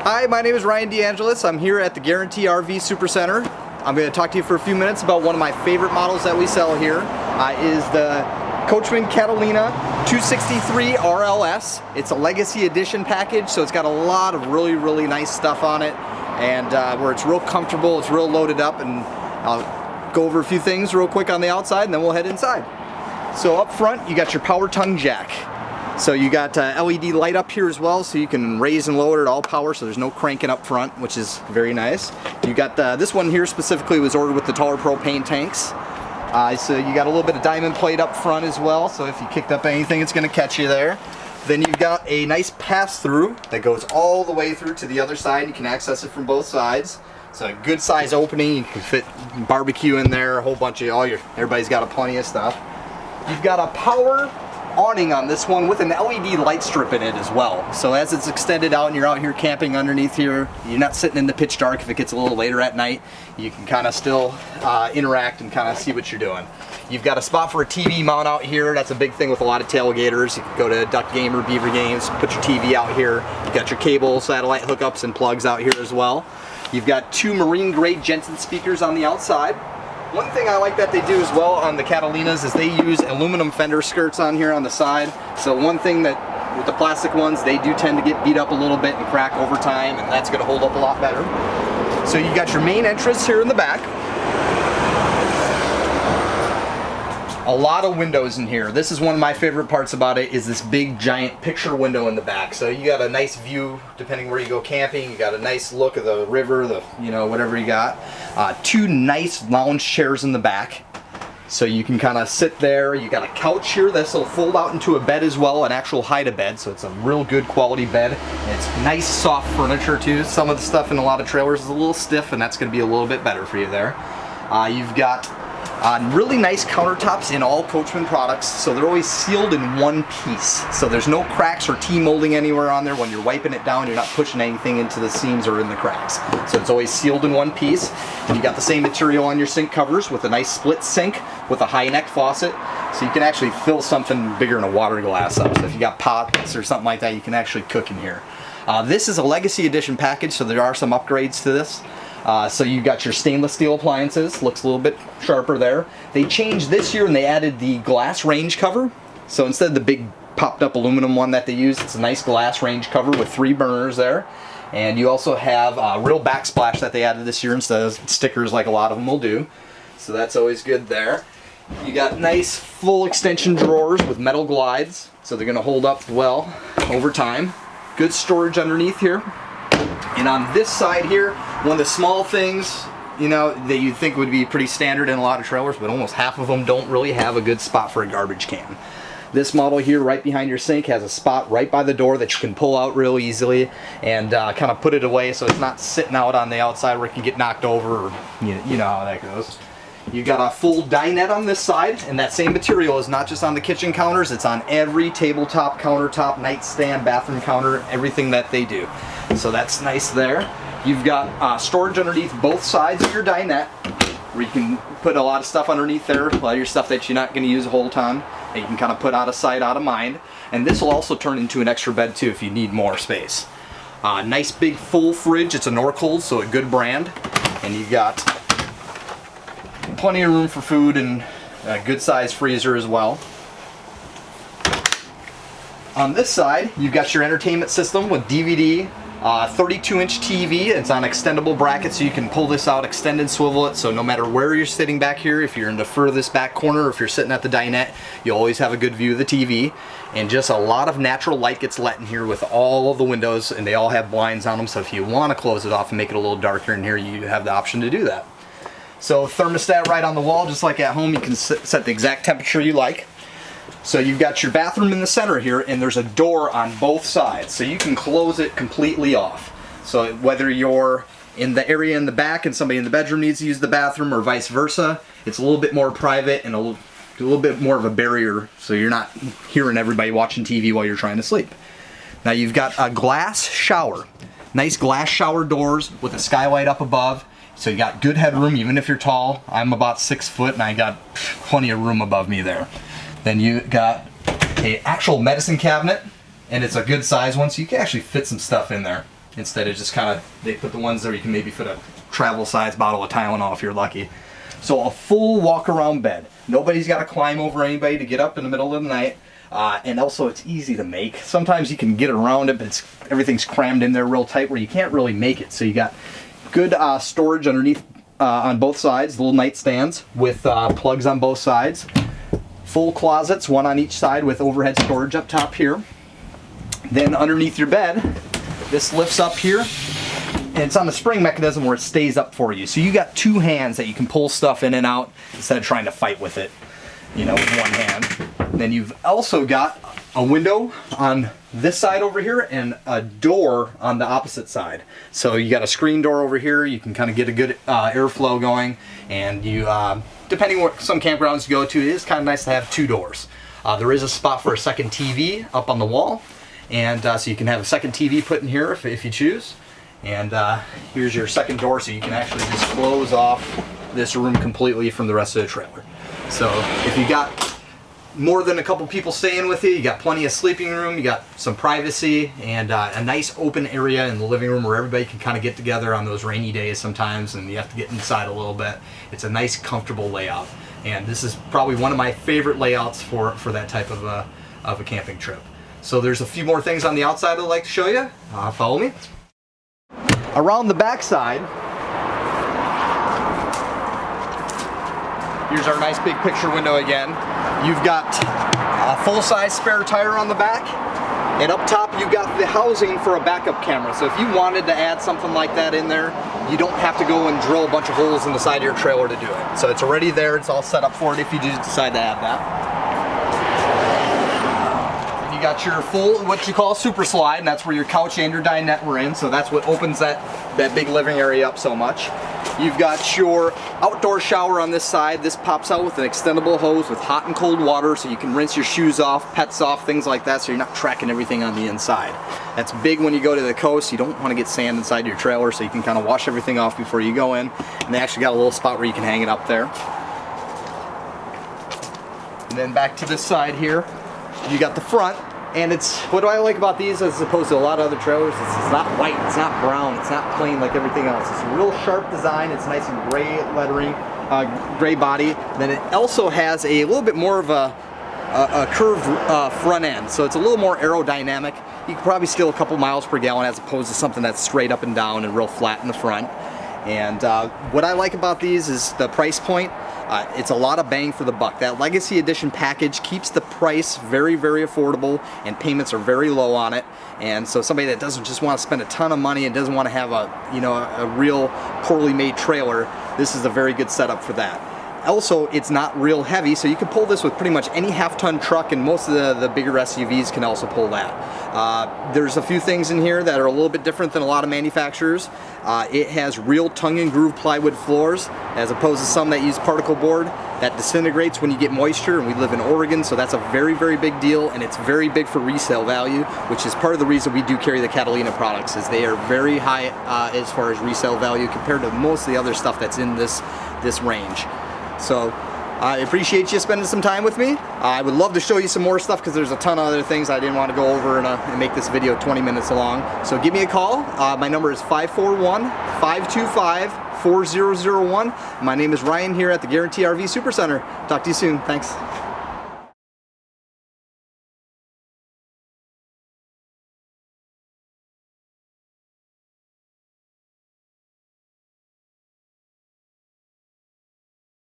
Hi, my name is Ryan DeAngelis. I'm here at the Guarantee RV Supercenter. I'm going to talk to you for a few minutes about one of my favorite models that we sell here. Is the Coachmen Catalina 263 RLS. It's a Legacy Edition package, so it's got a lot of really nice stuff on it, and where it's real comfortable, it's real loaded up, and I'll go over a few things real quick on the outside, and then we'll head inside. So up front, you got your power tongue jack. So you got LED light up here as well, so you can raise and lower it all power, so there's no cranking up front, which is very nice. You got this one here specifically was ordered with the taller propane tanks. So you got a little bit of diamond plate up front as well, so if you kicked up anything, it's going to catch you there. Then you've got a nice pass-through that goes all the way through to the other side. You can access it from both sides. So a good size opening. You can fit barbecue in there, a whole bunch of everybody's got plenty of stuff. You've got a power awning on this one with an LED light strip in it as well. So as it's extended out and you're out here camping underneath here, you're not sitting in the pitch dark. If it gets a little later at night, you can kind of still interact and kind of see what you're doing. You've got a spot for a TV mount out here. That's a big thing with a lot of tailgaters. You can go to Duck Game or Beaver Games, put your TV out here. You've got your cable, satellite hookups, and plugs out here as well. You've got two marine grade Jensen speakers on the outside. One thing I like that they do as well on the Catalinas is they use aluminum fender skirts on here on the side. So one thing that with the plastic ones, they do tend to get beat up a little bit and crack over time, and that's going to hold up a lot better. So you got your main entrance here in the back. A lot of windows in here. This is one of my favorite parts about it, is this big giant picture window in the back. So you got a nice view depending where you go camping. You got a nice look of the river, whatever you got. Two nice lounge chairs in the back. So you can kind of sit there. You got a couch here that'll fold out into a bed as well, an actual hide-a-bed. So it's a real good quality bed. And it's nice soft furniture too. Some of the stuff in a lot of trailers is a little stiff, and that's going to be a little bit better for you there. You've got really nice countertops in all Coachmen products, so they're always sealed in one piece. So there's no cracks or T-molding anywhere on there. When you're wiping it down, you're not pushing anything into the seams or in the cracks. So it's always sealed in one piece. And you got the same material on your sink covers with a nice split sink with a high neck faucet. So you can actually fill something bigger than a water glass up. So if you got pots or something like that, you can actually cook in here. This is a Legacy Edition package, so there are some upgrades to this. So you got your stainless steel appliances, looks a little bit sharper there. They changed this year and they added the glass range cover. So instead of the big popped up aluminum one that they use, it's a nice glass range cover with 3 burners there. And you also have a real backsplash that they added this year instead of stickers like a lot of them will do. So that's always good there. You got nice full extension drawers with metal glides, so they're going to hold up well over time. Good storage underneath here. And on this side here, one of the small things, that you'd think would be pretty standard in a lot of trailers, but almost half of them don't really have a good spot for a garbage can. This model here right behind your sink has a spot right by the door that you can pull out real easily and kind of put it away so it's not sitting out on the outside where it can get knocked over, or you know how that goes. You've got a full dinette on this side, and that same material is not just on the kitchen counters, it's on every tabletop, countertop, nightstand, bathroom counter, everything that they do. So that's nice there. You've got storage underneath both sides of your dinette, where you can put a lot of stuff underneath there, a lot of your stuff that you're not going to use a whole ton, and you can kind of put out of sight, out of mind. And this will also turn into an extra bed too if you need more space. Nice big full fridge, it's a Norcold, so a good brand. And you've got plenty of room for food and a good size freezer as well. On this side, you've got your entertainment system with DVD, 32-inch TV. It's on extendable brackets, so you can pull this out, extend and swivel it, so no matter where you're sitting back here, if you're in the furthest back corner, or if you're sitting at the dinette, you'll always have a good view of the TV. And just a lot of natural light gets let in here with all of the windows, and they all have blinds on them, so if you want to close it off and make it a little darker in here, you have the option to do that. So thermostat right on the wall, just like at home. You can set the exact temperature you like. So you've got your bathroom in the center here, and there's a door on both sides, so you can close it completely off. So whether you're in the area in the back and somebody in the bedroom needs to use the bathroom, or vice versa, it's a little bit more private and a little bit more of a barrier, so you're not hearing everybody watching TV while you're trying to sleep. Now you've got a glass shower. Nice glass shower doors with a skylight up above. So you got good headroom even if you're tall. I'm about 6 foot and I got plenty of room above me there. Then you got an actual medicine cabinet, and it's a good size one, so you can actually fit some stuff in there. instead of just kind of, they put the ones there you can maybe fit a travel size bottle of Tylenol if you're lucky. So a full walk around bed. Nobody's got to climb over anybody to get up in the middle of the night. And also it's easy to make. Sometimes you can get around it, but everything's crammed in there real tight where you can't really make it. So you got good storage underneath on both sides, little nightstands with plugs on both sides. Full closets, one on each side with overhead storage up top here. Then underneath your bed, this lifts up here. And it's on the spring mechanism where it stays up for you. So you got two hands that you can pull stuff in and out instead of trying to fight with it, you know, with one hand. And then you've also got a window on this side over here and a door on the opposite side. So you got a screen door over here. You can kind of get a good airflow going. And you, depending what some campgrounds you go to, it is kind of nice to have two doors. There is a spot for a second TV up on the wall. And so you can have a second TV put in here if you choose. And here's your second door, so you can actually just close off this room completely from the rest of the trailer. So if you got more than a couple people staying with you, you got plenty of sleeping room, you got some privacy, and a nice open area in the living room where everybody can kind of get together on those rainy days sometimes, and you have to get inside a little bit. It's a nice, comfortable layout, and this is probably one of my favorite layouts for that type of a camping trip. So there's a few more things on the outside I'd like to show you. Follow me. Around the back side, here's our nice big picture window again. You've got a full-size spare tire on the back, and up top you've got the housing for a backup camera. So if you wanted to add something like that in there, you don't have to go and drill a bunch of holes in the side of your trailer to do it. So it's already there, it's all set up for it if you do decide to add that. You got your full, what you call a super slide, and that's where your couch and your dinette were in, so that's what opens that big living area up so much. You've got your outdoor shower on this side. This pops out with an extendable hose with hot and cold water, so you can rinse your shoes off, pets off, things like that, so you're not tracking everything on the inside. That's big when you go to the coast. You don't want to get sand inside your trailer, so you can kind of wash everything off before you go in. And they actually got a little spot where you can hang it up there. And then back to this side here, you got the front. And it's, what do I like about these as opposed to a lot of other trailers? It's not white, it's not brown, it's not plain like everything else. It's a real sharp design. It's nice and gray lettering, gray body. Then it also has a little bit more of a curved front end, so it's a little more aerodynamic. You can probably steal a couple miles per gallon as opposed to something that's straight up and down and real flat in the front. And what I like about these is the price point. It's a lot of bang for the buck. That Legacy Edition package keeps the price very, very affordable, and payments are very low on it. And so somebody that doesn't just want to spend a ton of money and doesn't want to have a real poorly made trailer, this is a very good setup for that. Also, it's not real heavy, so you can pull this with pretty much any half-ton truck, and most of the bigger SUVs can also pull that. There's a few things in here that are a little bit different than a lot of manufacturers. It has real tongue and groove plywood floors, as opposed to some that use particle board that disintegrates when you get moisture, and we live in Oregon, so that's a very, very big deal, and it's very big for resale value, which is part of the reason we do carry the Catalina products, is they are very high as far as resale value compared to most of the other stuff that's in this range. So I appreciate you spending some time with me. I would love to show you some more stuff because there's a ton of other things I didn't want to go over and make this video 20 minutes long. So give me a call. My number is 541-525-4001. My name is Ryan here at the Guarantee RV Super Center. Talk to you soon. Thanks.